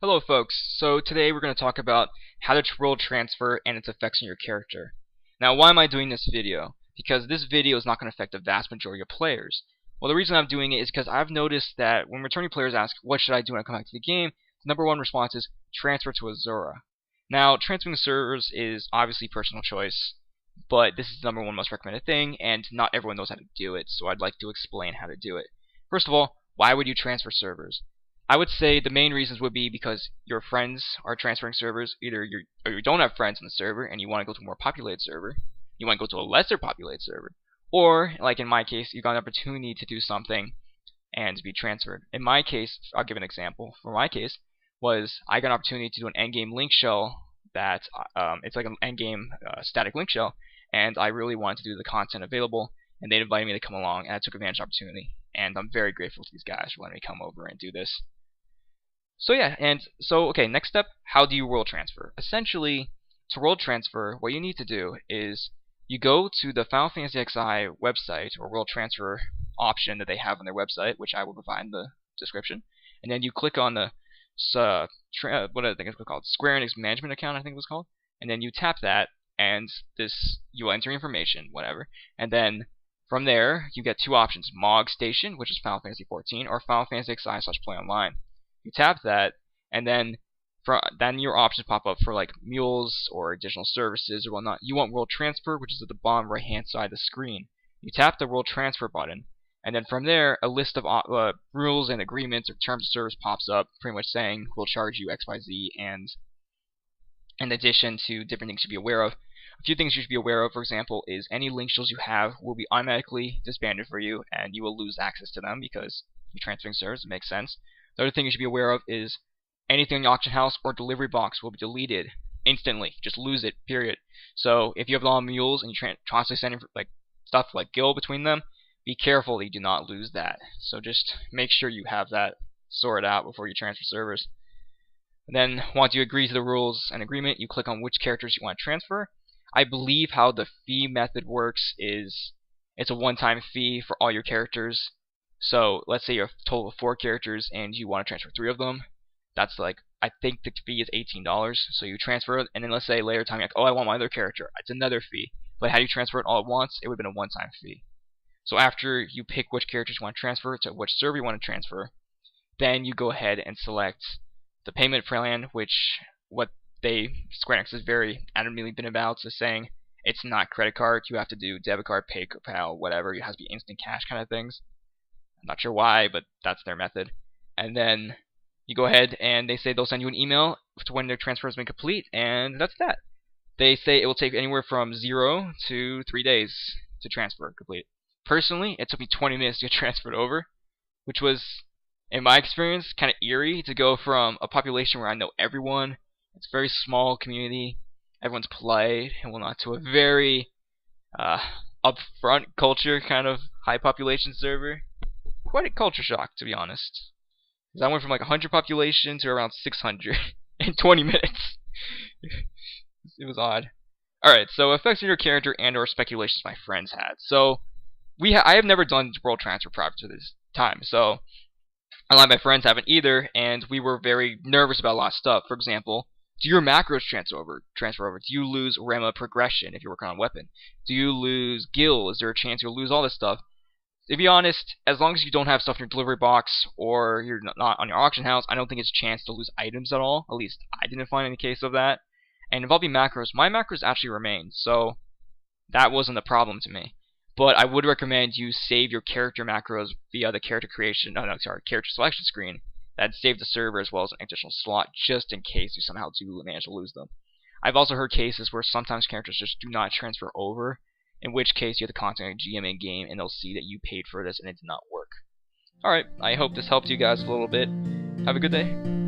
Hello folks, so today we're going to talk about how to world transfer and its effects on your character. Now why am I doing this video? Because this video is not going to affect the vast majority of players. Well, the reason I'm doing it is because I've noticed that when returning players ask, what should I do when I come back to the game, the number one response is, transfer to Azura. Now, transferring servers is obviously personal choice, but this is the number one most recommended thing, and not everyone knows how to do it, so I'd like to explain how to do it. First of all, why would you transfer servers? I would say the main reasons would be because your friends are transferring servers. Either you don't have friends on the server and you want to go to a more populated server, you want to go to a lesser populated server, or like in my case, you got an opportunity to do something and be transferred. In my case, I'll give an example. For my case, was I got an opportunity to do an endgame link shell that it's like an endgame static link shell, and I really wanted to do the content available, and they invited me to come along, and I took advantage of the opportunity. And I'm very grateful to these guys for letting me come over and do this. So yeah, okay, next step, how do you world transfer? Essentially, to world transfer, what you need to do is you go to the Final Fantasy Xi website, or world transfer option that they have on their website, which I will provide in the description, and then you click on the what I think it's called, Square Enix management account, I think it was called, and then you tap that, and you enter information, whatever, and then from there you get two options: MOG Station, which is Final Fantasy 14, or Final Fantasy Xi/Play Online. You tap that, and then your options pop up for like mules or additional services or whatnot. You want world transfer, which is at the bottom right hand side of the screen. You tap the world transfer button, and then from there a list of rules and agreements or terms of service pops up, pretty much saying we'll charge you XYZ, and in addition to different things you should be aware of. A few things you should be aware of, for example, is any link shells you have will be automatically disbanded for you, and you will lose access to them because you're transferring servers. It makes sense. The other thing you should be aware of is anything in the auction house or delivery box will be deleted instantly. Just lose it, period. So if you have a lot of mules and you're constantly sending like stuff like gil between them, be careful that you do not lose that. So just make sure you have that sorted out before you transfer servers. And then once you agree to the rules and agreement, you click on which characters you want to transfer. I believe how the fee method works is it's a one-time fee for all your characters. So let's say you have a total of 4 characters and you want to transfer 3 of them. That's like, I think the fee is $18. So you transfer it, and then let's say later time you're like, oh, I want my other character. It's another fee. But had you transfer it all at once, it would have been a one-time fee. So after you pick which characters you want to transfer to which server you want to transfer, then you go ahead and select the payment plan, which Square Enix has very adamantly been about, is saying it's not credit card. You have to do debit card, PayPal, whatever. It has to be instant cash kind of things. I'm not sure why, but that's their method. And then you go ahead and they say they'll send you an email to when their transfer has been complete, and that's that. They say it will take anywhere from 0 to 3 days to transfer complete. Personally, it took me 20 minutes to get transferred over, which was, in my experience, kind of eerie to go from a population where I know everyone, it's a very small community, everyone's polite and whatnot, to a very upfront culture kind of high population server. Quite a culture shock, to be honest. Because I went from like 100 population to around 600 in 20 minutes. It was odd. Alright, so effects on your character and or speculations my friends had. So I have never done world transfer prior to this time, so a lot of my friends haven't either, and we were very nervous about a lot of stuff. For example, do your macros transfer over? Do you lose Rema progression if you're working on a weapon? Do you lose gil? Is there a chance you'll lose all this stuff? To be honest, as long as you don't have stuff in your delivery box or you're not on your auction house, I don't think it's a chance to lose items at all. At least I didn't find any case of that. And involving macros, my macros actually remained, so that wasn't a problem to me. But I would recommend you save your character macros via the character selection screen. That'd save the server as well as an additional slot just in case you somehow do manage to lose them. I've also heard cases where sometimes characters just do not transfer over, in which case you have to contact a GM in game and they'll see that you paid for this and it did not work. Alright, I hope this helped you guys a little bit. Have a good day.